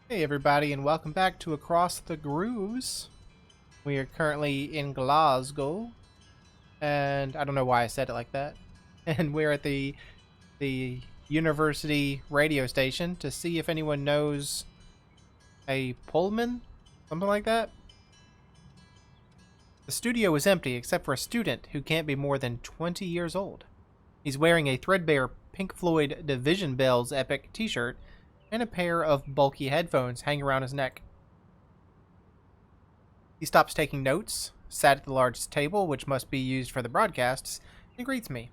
Hey everybody, and welcome back to Across the Grooves. We are currently in Glasgow, and I don't know why I said it like that. And we're at the university radio station to see if anyone knows a Pullman, something like that. The studio is empty except for a student who can't be more than 20 years old. He's wearing a threadbare Pink Floyd Division Bells Epic t-shirt and a pair of bulky headphones hanging around his neck. He stops taking notes, sat at the large table, which must be used for the broadcasts, and greets me.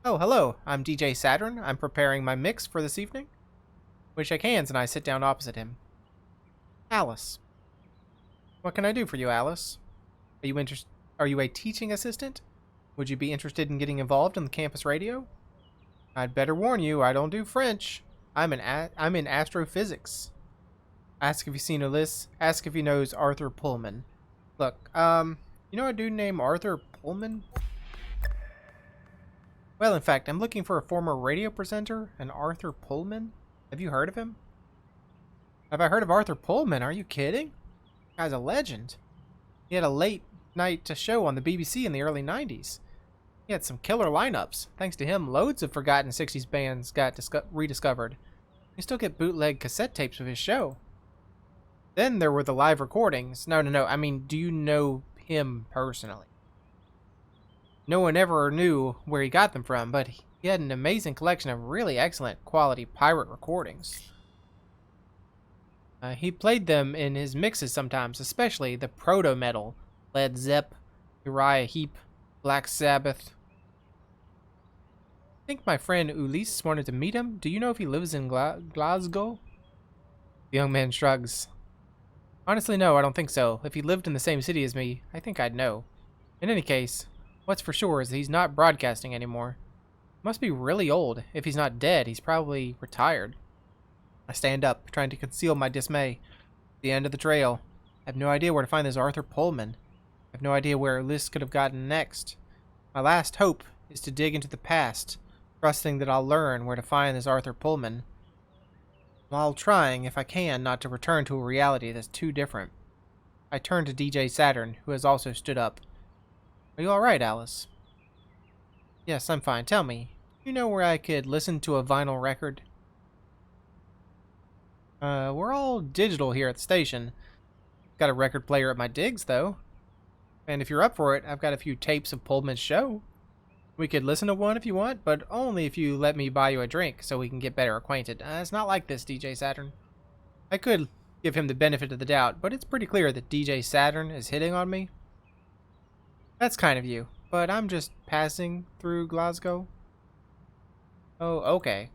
Oh, hello, I'm DJ Saturn. I'm preparing my mix for this evening. We shake hands and I sit down opposite him. Alice. What can I do for you, Alice? Are you a teaching assistant? Would you be interested in getting involved in the campus radio? I'd better warn you, I don't do French. I'm in astrophysics. Ask if you've seen Ulysse. Ask if he knows Arthur Pullman. Look, you know a dude named Arthur Pullman? Well, in fact, I'm looking for a former radio presenter, an Arthur Pullman. Have you heard of him? Have I heard of Arthur Pullman? Are you kidding? Guy's a legend. He had a late night show on the BBC in the early 90s. He had some killer lineups. Thanks to him, loads of forgotten 60s bands got rediscovered. You still get bootleg cassette tapes of his show. Then there were the live recordings. No. I mean, do you know him personally? No one ever knew where he got them from, but he had an amazing collection of really excellent quality pirate recordings. He played them in his mixes sometimes, especially the proto-metal, Led Zepp, Uriah Heep, Black Sabbath. I think my friend Ulysse wanted to meet him. Do you know if he lives in Glasgow? The young man shrugs. Honestly, no, I don't think so. If he lived in the same city as me, I think I'd know. In any case, what's for sure is that he's not broadcasting anymore. Must be really old. If he's not dead, he's probably retired. I stand up, trying to conceal my dismay. The end of the trail. I have no idea where to find this Arthur Pullman. I have no idea where Ulysse could have gotten next. My last hope is to dig into the past, trusting that I'll learn where to find this Arthur Pullman, while trying, if I can, not to return to a reality that's too different. I turn to DJ Saturn, who has also stood up. Are you alright, Alice? Yes, I'm fine. Tell me, do you know where I could listen to a vinyl record? We're all digital here at the station. Got a record player at my digs, though. And if you're up for it, I've got a few tapes of Pullman's show. We could listen to one if you want, but only if you let me buy you a drink so we can get better acquainted. It's not like this, DJ Saturn. I could give him the benefit of the doubt, but it's pretty clear that DJ Saturn is hitting on me. That's kind of you, but I'm just passing through Glasgow. Oh, okay.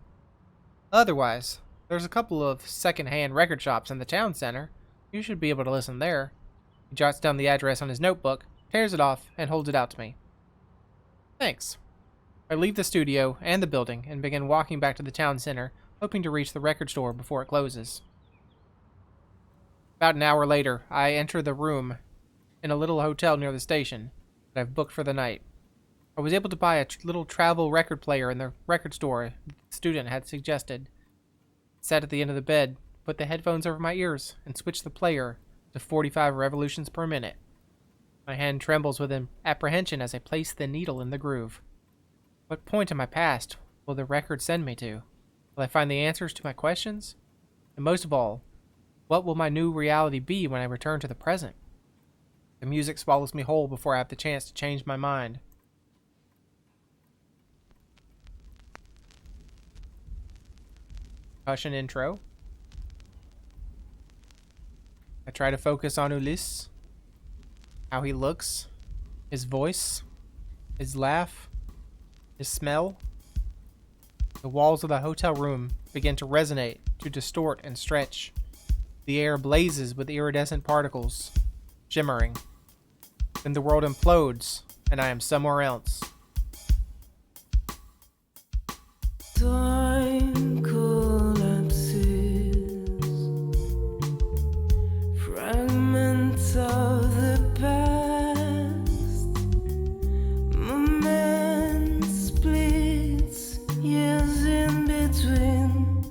Otherwise, there's a couple of second-hand record shops in the town center. You should be able to listen there. He jots down the address on his notebook, tears it off, and holds it out to me. Thanks. I leave the studio and the building and begin walking back to the town center, hoping to reach the record store before it closes. About an hour later, I enter the room in a little hotel near the station that I've booked for the night. I was able to buy a little travel record player in the record store the student had suggested. I sat at the end of the bed, put the headphones over my ears, and switched the player to 45 revolutions per minute. My hand trembles with apprehension as I place the needle in the groove. What point in my past will the record send me to? Will I find the answers to my questions? And most of all, what will my new reality be when I return to the present? The music swallows me whole before I have the chance to change my mind. Percussion intro. I try to focus on Ulysse. How he looks, his voice, his laugh, his smell. The walls of the hotel room begin to resonate, to distort and stretch. The air blazes with iridescent particles, shimmering. Then the world implodes, and I am somewhere else. Time collapses, fragments of the past, moment splits, years in between,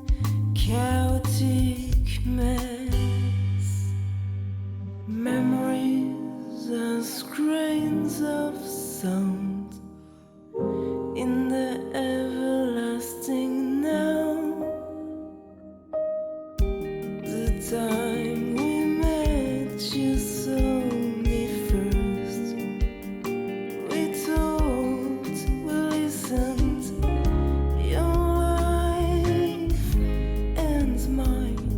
chaotic mess. Memories as grains of sound in the everlasting now. The time we met, you saw me first. We talked, we listened. Your life and mine.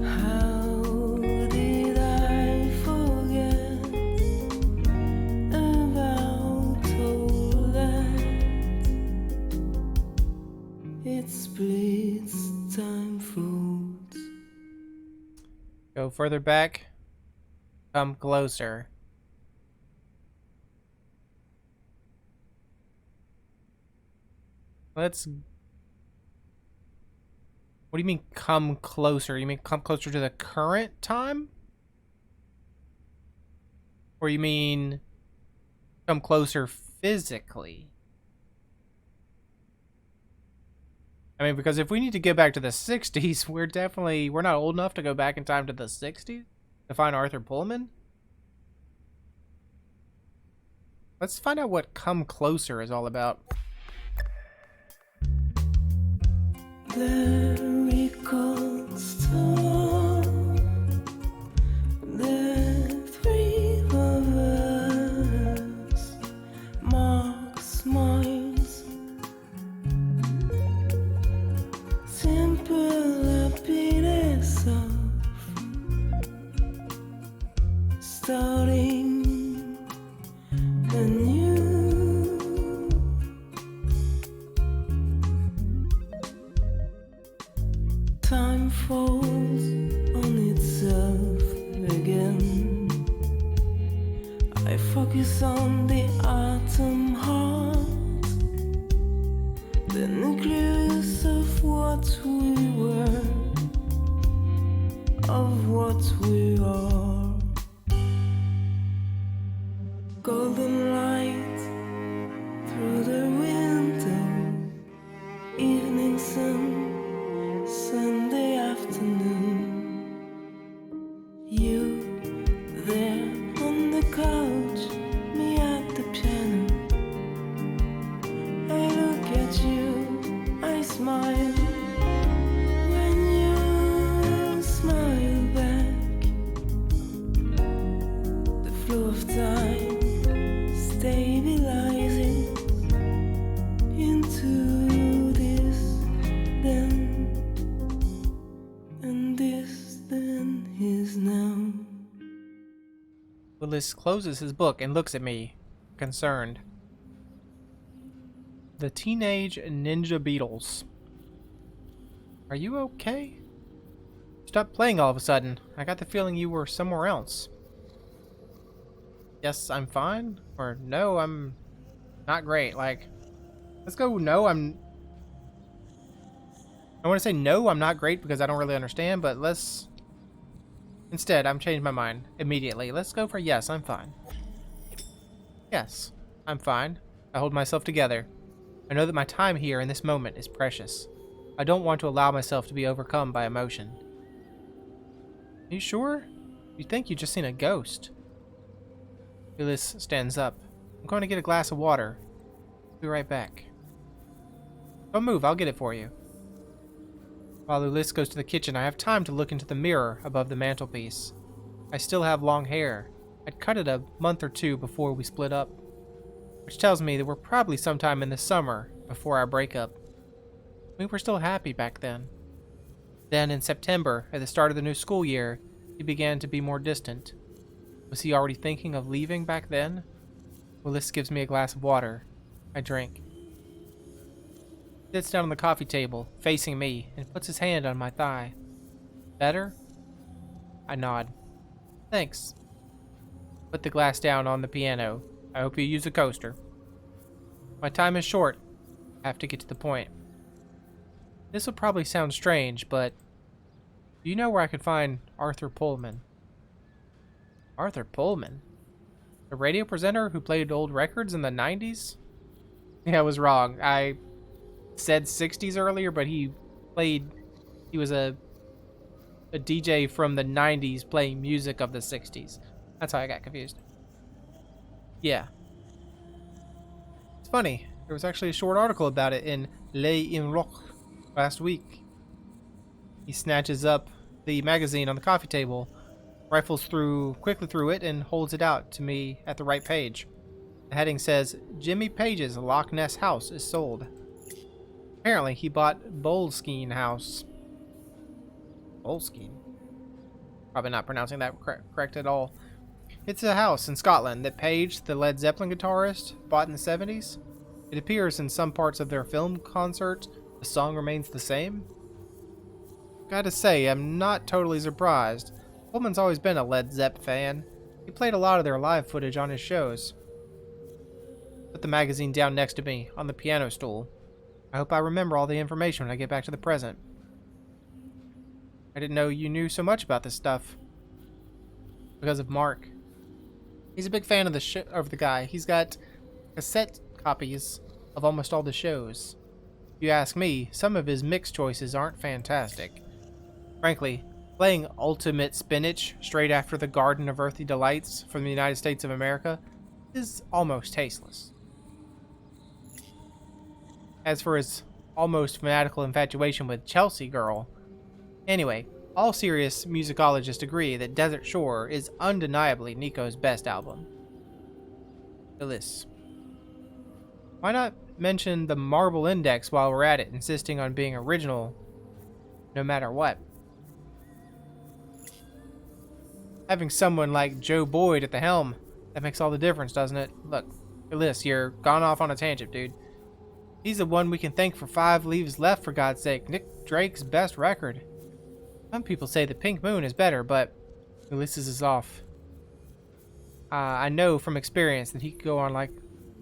How did I forget about all that? It splits time folds. Go further back. Come closer. Let's... What do you mean come closer? You mean come closer to the current time? Or you mean come closer physically? I mean, because if we need to get back to the 60s, we're not old enough to go back in time to the 60s to find Arthur Pullman. Let's find out what come closer is all about. The records talk. The three of us. Marks, minds. Simple happiness of starting anew. Time falls on itself again. I focus on the atom heart, the nucleus of what we were, of what we are. Golden light through the window, evening sun. Sunday afternoon, you there on the couch, me at the piano. I look at you, I smile. When you smile back, the flow of time stabilizing into this then. And this then is now. Willis closes his book and looks at me, concerned. The Teenage Ninja Beatles. Are you okay? Stop playing all of a sudden. I got the feeling you were somewhere else. Yes, I'm fine. Or no, I'm not great. Like, let's go no, I want to say no, I'm not great because I don't really understand, but let's... Instead, I'm changed my mind immediately. Let's go for yes, I'm fine. Yes, I'm fine. I hold myself together. I know that my time here in this moment is precious. I don't want to allow myself to be overcome by emotion. Are you sure? You think you just seen a ghost. Willis stands up. I'm going to get a glass of water. I'll be right back. Don't move, I'll get it for you. While Ulyss goes to the kitchen, I have time to look into the mirror above the mantelpiece. I still have long hair. I'd cut it a month or two before we split up, which tells me that we're probably sometime in the summer before our breakup. We were still happy back then. Then in September, at the start of the new school year, he began to be more distant. Was he already thinking of leaving back then? Ulyss gives me a glass of water. I drink. Sits down on the coffee table, facing me, and puts his hand on my thigh. Better? I nod. Thanks. Put the glass down on the piano. I hope you use a coaster. My time is short. I have to get to the point. This will probably sound strange, but do you know where I could find Arthur Pullman? Arthur Pullman? The radio presenter who played old records in the 90s? Yeah, I was wrong. I said 60s earlier, but he was a a DJ from the 90s playing music of the 60s. That's how I got confused. Yeah. It's funny. There was actually a short article about it in Les Inrocks last week. He snatches up the magazine on the coffee table, rifles quickly through it, and holds it out to me at the right page. The heading says, Jimmy Page's Loch Ness house is sold. Apparently, he bought Boleskine House. Boleskine? Probably not pronouncing that correct at all. It's a house in Scotland that Page, the Led Zeppelin guitarist, bought in the 70s. It appears in some parts of their film concert. The song remains the same. Gotta say, I'm not totally surprised. Pullman's always been a Led Zepp fan. He played a lot of their live footage on his shows. Put the magazine down next to me, on the piano stool. I hope I remember all the information when I get back to the present. I didn't know you knew so much about this stuff. Because of Mark. He's a big fan of the guy. He's got cassette copies of almost all the shows. If you ask me, some of his mix choices aren't fantastic. Frankly, playing Ultimate Spinach straight after the Garden of Earthly Delights from the United States of America is almost tasteless. As for his almost fanatical infatuation with Chelsea Girl. Anyway, all serious musicologists agree that Desert Shore is undeniably Nico's best album. Ellis. Why not mention the Marble Index while we're at it, insisting on being original no matter what? Having someone like Joe Boyd at the helm, that makes all the difference, doesn't it? Look, Ellis, you're gone off on a tangent, dude. He's the one we can thank for 5 Leaves Left, for God's sake. Nick Drake's best record. Some people say the Pink Moon is better, but Ulysses is off. I know from experience that he could go on like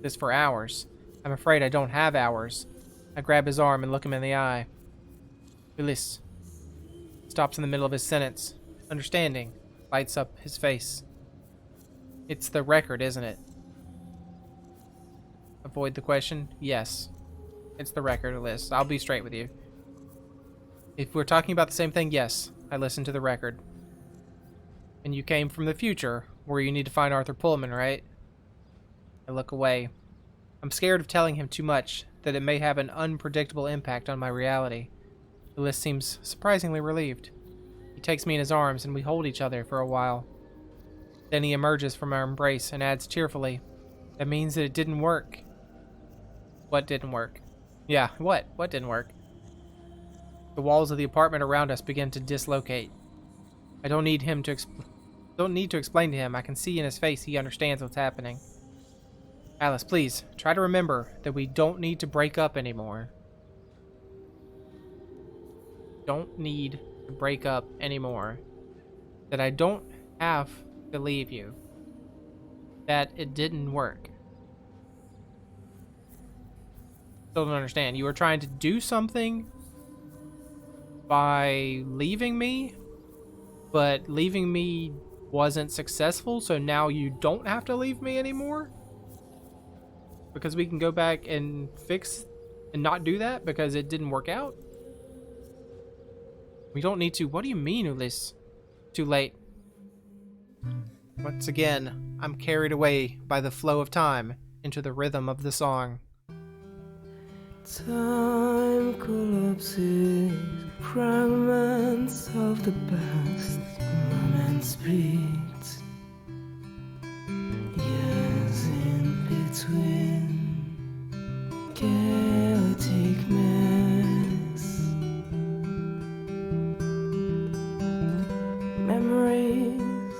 this for hours. I'm afraid I don't have hours. I grab his arm and look him in the eye. Ulysses stops in the middle of his sentence. Understanding lights up his face. It's the record, isn't it? Avoid the question. Yes. It's the record, Ulysses. I'll be straight with you. If we're talking about the same thing, yes, I listened to the record. And you came from the future, where you need to find Arthur Pullman, right? I look away. I'm scared of telling him too much, that it may have an unpredictable impact on my reality. Ulysses seems surprisingly relieved. He takes me in his arms, and we hold each other for a while. Then he emerges from our embrace and adds cheerfully, that means that it didn't work. What didn't work? Yeah, what? What didn't work? The walls of the apartment around us begin to dislocate. I don't need to explain to him. I can see in his face he understands what's happening. Alice, please, try to remember that we don't need to break up anymore. Don't need to break up anymore. That I don't have to leave you. That it didn't work. Still don't understand. You were trying to do something by leaving me, but leaving me wasn't successful, so now you don't have to leave me anymore? Because we can go back and fix and not do that because it didn't work out? We don't need to. What do you mean, Ulysses? Too late. Once again, I'm carried away by the flow of time into the rhythm of the song. Time collapses, fragments of the past, moments breathe. Years in between, chaotic mess. Memories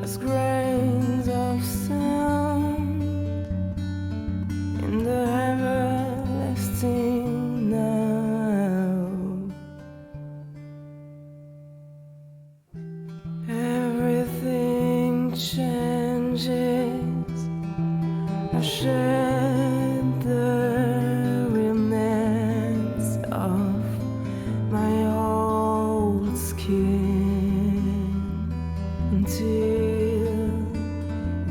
as grains of sound in the everlasting now. Everything changes. I shed the remnants of my old skin until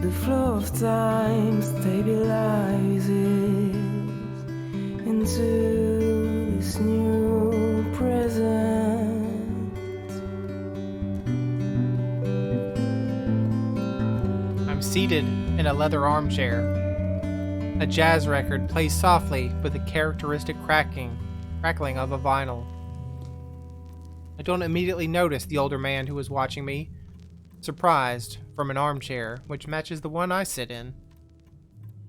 the flow of time stabilizes into this new present. seated in a leather armchair. A jazz record plays softly with the characteristic crackling of a vinyl. I don't immediately notice the older man who is watching me, surprised, from an armchair, which matches the one I sit in.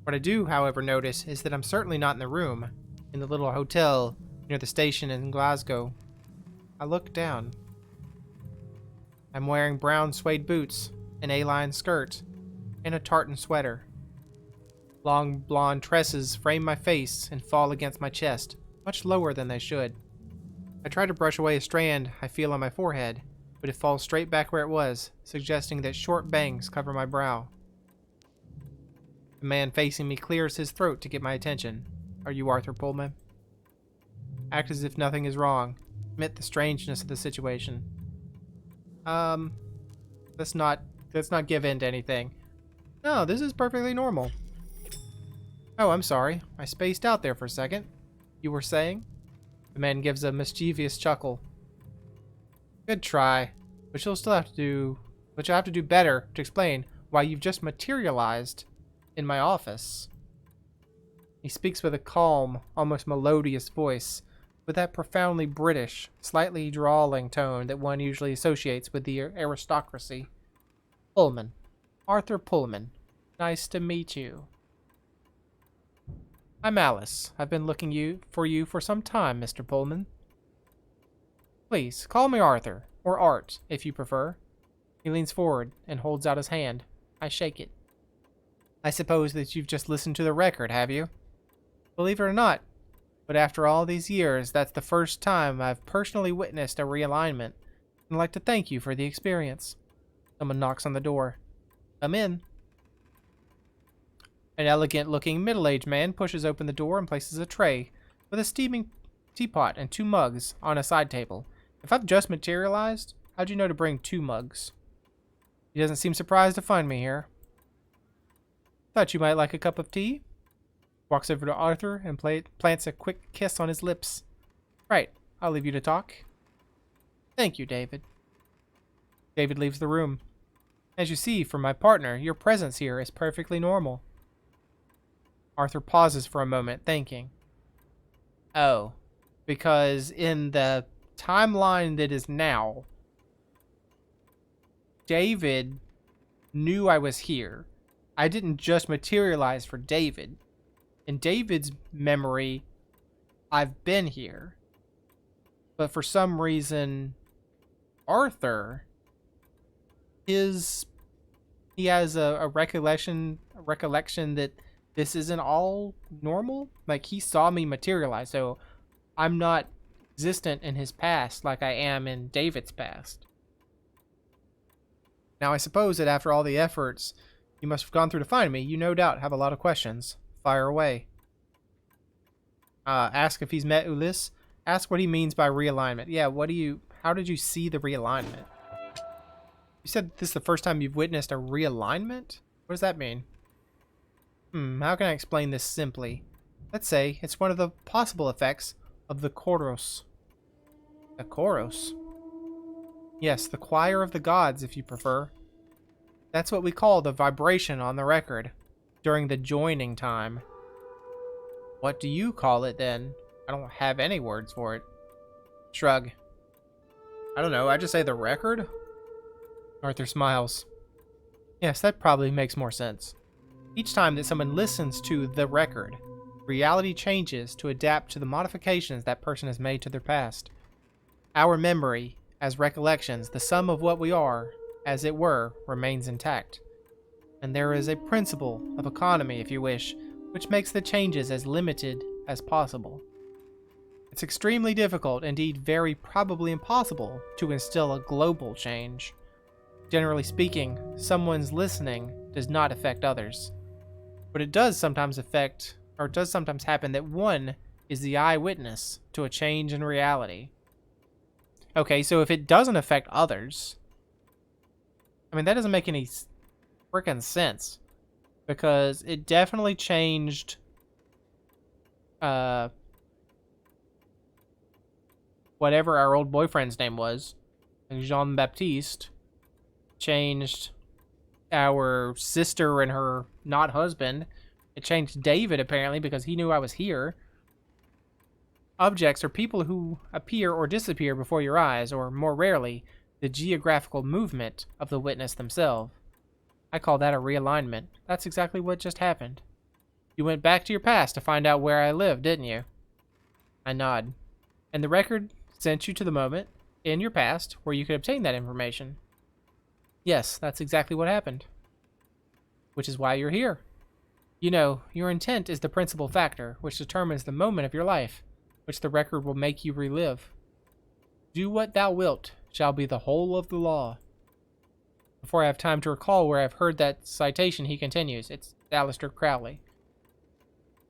What I do, however, notice is that I'm certainly not in the room, in the little hotel near the station in Glasgow. I look down. I'm wearing brown suede boots, an A-line skirt, and a tartan sweater. Long blonde tresses frame my face and fall against my chest, much lower than they should. I try to brush away a strand I feel on my forehead, but it falls straight back where it was, suggesting that short bangs cover my brow. The man facing me clears his throat to get my attention. Are you Arthur Pullman? Act as if nothing is wrong. Admit the strangeness of the situation. Let's not give in to anything. No, this is perfectly normal. Oh, I'm sorry. I spaced out there for a second. You were saying? The man gives a mischievous chuckle. Good try, but you'll have to do better to explain why you've just materialized in my office. He speaks with a calm, almost melodious voice, with that profoundly British, slightly drawling tone that one usually associates with the aristocracy. Pullman. Arthur Pullman. Nice to meet you. I'm Alice. I've been looking for you for some time, Mr. Pullman. Please, call me Arthur, or Art, if you prefer. He leans forward and holds out his hand. I shake it. I suppose that you've just listened to the record, have you? Believe it or not, but after all these years, that's the first time I've personally witnessed a realignment, and I'd like to thank you for the experience. Someone knocks on the door. Come in. An elegant-looking middle-aged man pushes open the door and places a tray with a steaming teapot and 2 mugs on a side table. If I've just materialized, how'd you know to bring 2 mugs? He doesn't seem surprised to find me here. Thought you might like a cup of tea? Walks over to Arthur and plants a quick kiss on his lips. Right, I'll leave you to talk. Thank you, David. David leaves the room. As you see from my partner, your presence here is perfectly normal. Arthur pauses for a moment, thinking. Oh, because in the timeline that is now, David knew I was here. I didn't just materialize for David. In David's memory, I've been here. But for some reason, Arthur he has a recollection that this isn't all normal. Like, he saw me materialize, so I'm not existent in his past like I am in David's past. Now, I suppose that after all the efforts you must have gone through to find me, you no doubt have a lot of questions. Fire away. Ask if he's met Ulysse. Ask what he means by realignment. Yeah, how did you see the realignment? You said this is the first time you've witnessed a realignment? What does that mean? How can I explain this simply? Let's say it's one of the possible effects of the Kouros. The Kouros? Yes, the choir of the gods, if you prefer. That's what we call the vibration on the record during the joining time. What do you call it then? I don't have any words for it. Shrug. I don't know, I just say the record? Arthur smiles. Yes, that probably makes more sense. Each time that someone listens to the record, reality changes to adapt to the modifications that person has made to their past. Our memory, as recollections, the sum of what we are, as it were, remains intact. And there is a principle of economy, if you wish, which makes the changes as limited as possible. It's extremely difficult, indeed very probably impossible, to instill a global change. Generally speaking, someone's listening does not affect others. But it does sometimes happen that one is the eyewitness to a change in reality. Okay, so if it doesn't affect others, I mean, that doesn't make any freaking sense. Because it definitely changed whatever our old boyfriend's name was. Like Jean-Baptiste changed our sister and her not husband. It changed David, apparently, because he knew I was here. Objects are people who appear or disappear before your eyes, or more rarely, the geographical movement of the witness themselves. I call that a realignment. That's exactly what just happened. You went back to your past to find out where I lived, didn't you? I nod. And the record sent you to the moment in your past where you could obtain that information. Yes, that's exactly what happened. Which is why you're here. You know, your intent is the principal factor, which determines the moment of your life, which the record will make you relive. Do what thou wilt shall be the whole of the law. Before I have time to recall where I've heard that citation, he continues. It's Aleister Crowley.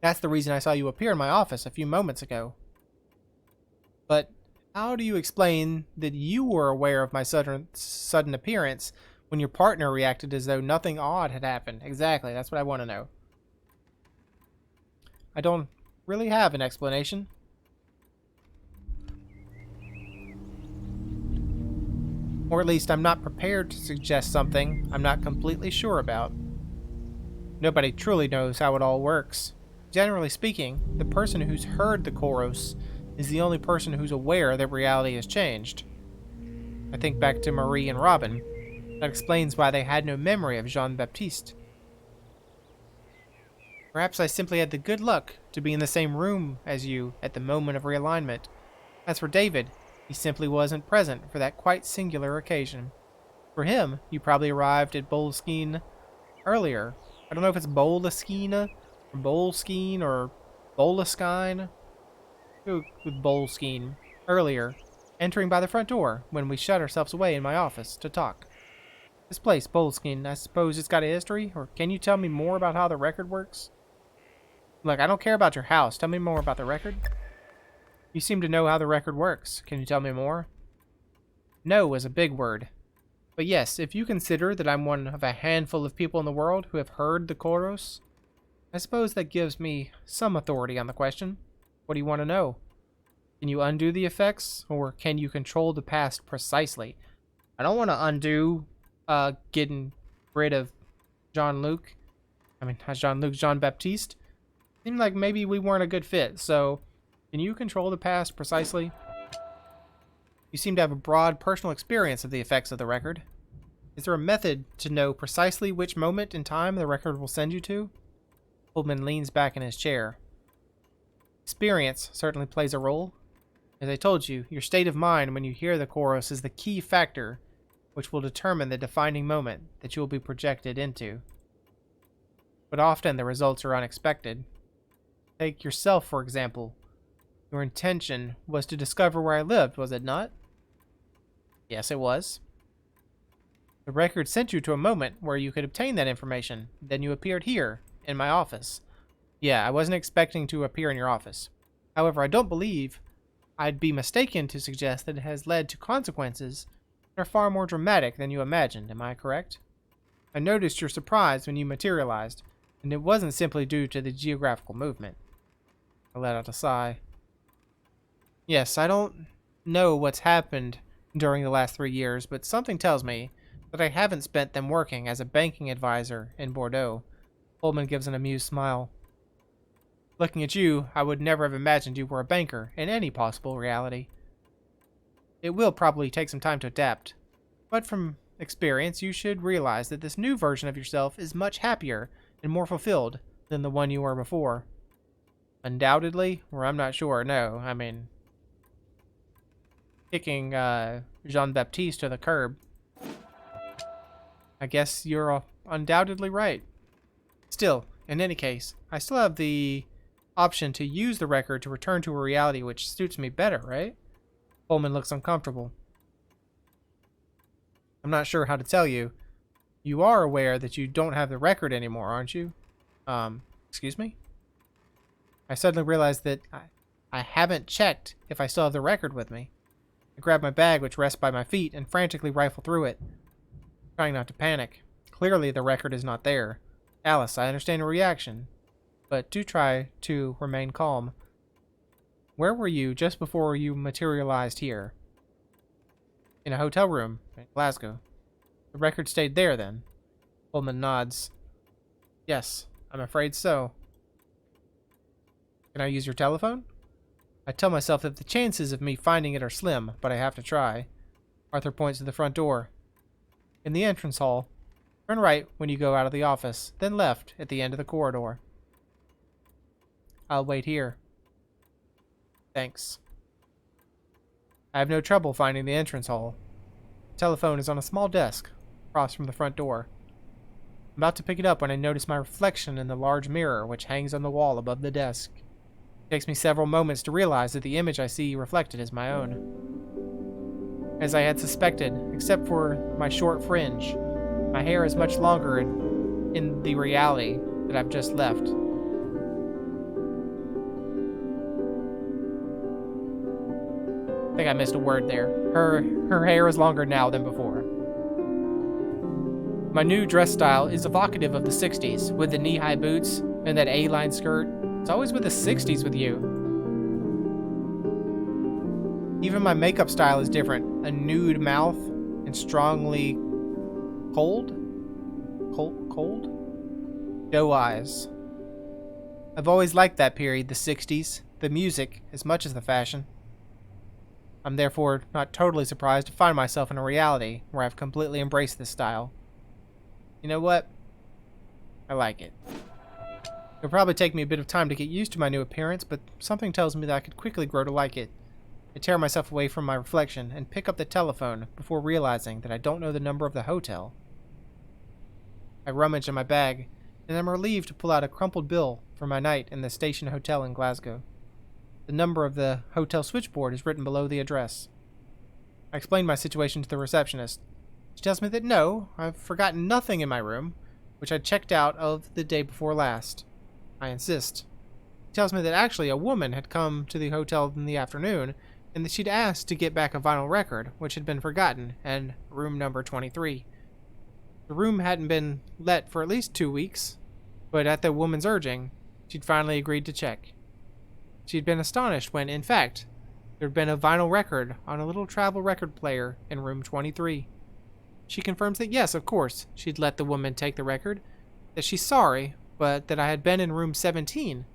That's the reason I saw you appear in my office a few moments ago. But how do you explain that you were aware of my sudden appearance when your partner reacted as though nothing odd had happened? Exactly, that's what I want to know. I don't really have an explanation. Or at least I'm not prepared to suggest something I'm not completely sure about. Nobody truly knows how it all works. Generally speaking, the person who's heard the chorus is the only person who's aware that reality has changed. I think back to Marie and Robin. That explains why they had no memory of Jean-Baptiste. Perhaps I simply had the good luck to be in the same room as you at the moment of realignment. As for David, he simply wasn't present for that quite singular occasion. For him, you probably arrived at Boleskine earlier. I don't know if it's Boleskine, or Boleskine, or Boleskine. Go with Boleskine. Earlier, entering by the front door when we shut ourselves away in my office to talk. This place, Boleskine, I suppose it's got a history? Or can you tell me more about how the record works? Look, I don't care about your house. Tell me more about the record. You seem to know how the record works. Can you tell me more? No is a big word. But yes, if you consider that I'm one of a handful of people in the world who have heard the chorus, I suppose that gives me some authority on the question. What do you want to know? Can you undo the effects, or can you control the past precisely? I don't want to undo getting rid of Jean-Luc. I mean, not Jean-Luc, Jean-Baptiste. Seemed like maybe we weren't a good fit, so can you control the past precisely? You seem to have a broad personal experience of the effects of the record. Is there a method to know precisely which moment in time the record will send you to? Pullman leans back in his chair. Experience certainly plays a role. As I told you, your state of mind when you hear the chorus is the key factor which will determine the defining moment that you will be projected into. But often the results are unexpected. Take yourself, for example. Your intention was to discover where I lived, was it not? Yes, it was. The record sent you to a moment where you could obtain that information. Then you appeared here, in my office. Yeah, I wasn't expecting to appear in your office. However, I don't believe I'd be mistaken to suggest that it has led to consequences that are far more dramatic than you imagined. Am I correct? I noticed your surprise when you materialized, and it wasn't simply due to the geographical movement. I let out a sigh. Yes, I don't know what's happened during the last 3 years, but something tells me that I haven't spent them working as a banking advisor in Bordeaux. Pullman gives an amused smile. Looking at you, I would never have imagined you were a banker in any possible reality. It will probably take some time to adapt, but from experience, you should realize that this new version of yourself is much happier and more fulfilled than the one you were before. Undoubtedly, or I'm not sure, no, I mean, kicking Jean-Baptiste to the curb. I guess you're undoubtedly right. Still, in any case, I still have the option to use the record to return to a reality which suits me better, right? Pullman looks uncomfortable. I'm not sure how to tell you. You are aware that you don't have the record anymore, aren't you? Excuse me? I suddenly realized that I haven't checked if I still have the record with me. I grab my bag, which rests by my feet, and frantically rifle through it, trying not to panic. Clearly, the record is not there. Alice, I understand your reaction, but do try to remain calm. Where were you just before you materialized here? In a hotel room in Glasgow. The record stayed there then. Coleman nods. Yes, I'm afraid so. Can I use your telephone? I tell myself that the chances of me finding it are slim, but I have to try. Arthur points to the front door. In the entrance hall. Turn right when you go out of the office, then left at the end of the corridor. I'll wait here. Thanks. I have no trouble finding the entrance hall. The telephone is on a small desk, across from the front door. I'm about to pick it up when I notice my reflection in the large mirror which hangs on the wall above the desk. It takes me several moments to realize that the image I see reflected is my own. As I had suspected, except for my short fringe, my hair is much longer in the reality that I've just left. I think I missed a word there. Her hair is longer now than before. My new dress style is evocative of the 60s, with the knee-high boots and that A-line skirt. It's always with the 60s with you. Even my makeup style is different. A nude mouth and strongly cold doe eyes. I've always liked that period, the 60s, the music as much as the fashion. I'm therefore not totally surprised to find myself in a reality where I've completely embraced this style. You know what? I like it. It'll probably take me a bit of time to get used to my new appearance, but something tells me that I could quickly grow to like it. I tear myself away from my reflection and pick up the telephone before realizing that I don't know the number of the hotel. I rummage in my bag, and I'm relieved to pull out a crumpled bill for my night in the Station Hotel in Glasgow. The number of the hotel switchboard is written below the address. I explain my situation to the receptionist. She tells me that no, I've forgotten nothing in my room, which I checked out of the day before last. I insist. She tells me that actually a woman had come to the hotel in the afternoon, and that she'd asked to get back a vinyl record, which had been forgotten, and room number 23. The room hadn't been let for at least 2 weeks, but at the woman's urging, she'd finally agreed to check. She'd been astonished when, in fact, there'd been a vinyl record on a little travel record player in room 23. She confirms that yes, of course, she'd let the woman take the record, that she's sorry, but that I had been in room 17,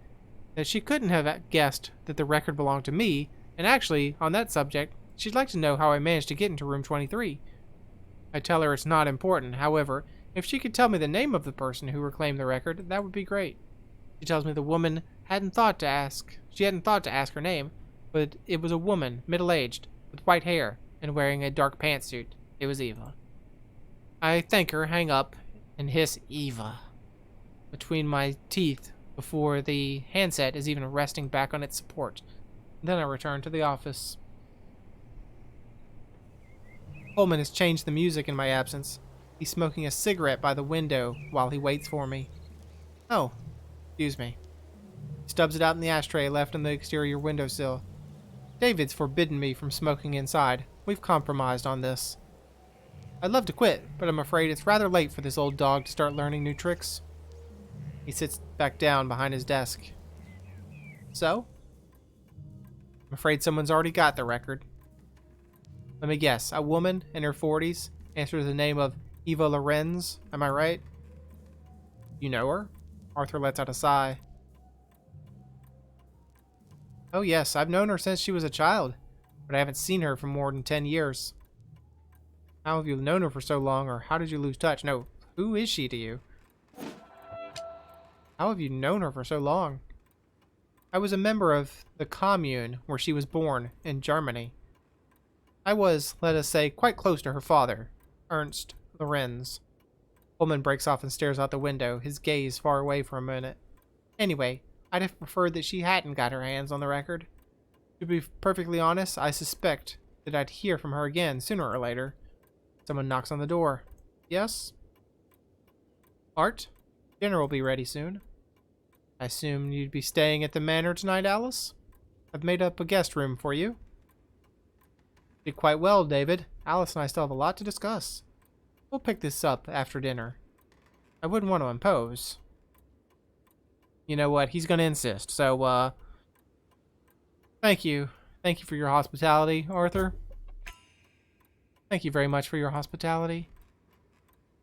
that she couldn't have guessed that the record belonged to me, and actually, on that subject, she'd like to know how I managed to get into room 23. I tell her it's not important, however, if she could tell me the name of the person who reclaimed the record, that would be great. She tells me the woman hadn't thought to ask her name, but it was a woman, middle-aged, with white hair, and wearing a dark pantsuit. It was Eva. I thank her, hang up, and hiss Eva between my teeth before the handset is even resting back on its support. Then I return to the office. Coleman has changed the music in my absence. He's smoking a cigarette by the window while he waits for me. Oh, excuse me. He stubs it out in the ashtray left on the exterior windowsill. David's forbidden me from smoking inside. We've compromised on this. I'd love to quit, but I'm afraid it's rather late for this old dog to start learning new tricks. He sits back down behind his desk. So? I'm afraid someone's already got the record. Let me guess, a woman in her 40s answers the name of Eva Lorenz, am I right? You know her? Arthur lets out a sigh. Oh yes, I've known her since she was a child, but I haven't seen her for more than 10 years. How have you known her for so long, or how did you lose touch? No, who is she to you? How have you known her for so long? I was a member of the commune where she was born, in Germany. I was, let us say, quite close to her father, Ernst Lorenz. Coleman breaks off and stares out the window, his gaze far away for a minute. Anyway, I'd have preferred that she hadn't got her hands on the record. To be perfectly honest, I suspect that I'd hear from her again sooner or later. Someone knocks on the door. Yes? Art? Dinner will be ready soon. I assume you'd be staying at the manor tonight, Alice? I've made up a guest room for you. Did quite well, David. Alice and I still have a lot to discuss. We'll pick this up after dinner. I wouldn't want to impose. You know what? He's going to insist. So, thank you. Thank you for your hospitality, Arthur. Thank you very much for your hospitality.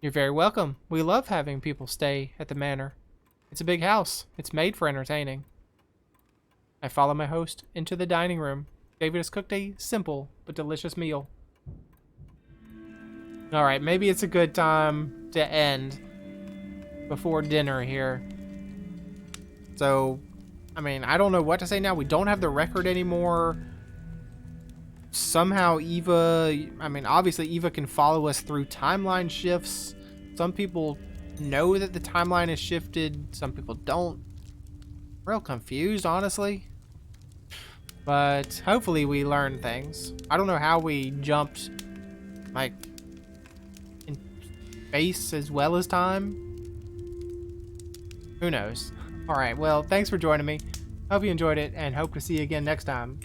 You're very welcome. We love having people stay at the manor. It's a big house. It's made for entertaining. I follow my host into the dining room. David has cooked a simple but delicious meal. Alright, maybe it's a good time to end before dinner here. So, I mean, I don't know what to say now. We don't have the record anymore. Somehow Eva, I mean, obviously Eva can follow us through timeline shifts. Some people know that the timeline is shifted. Some people don't. Real confused, honestly. But hopefully we learn things. I don't know how we jumped, like, in space as well as time. Who knows? Alright, well, thanks for joining me. Hope you enjoyed it, and hope to see you again next time.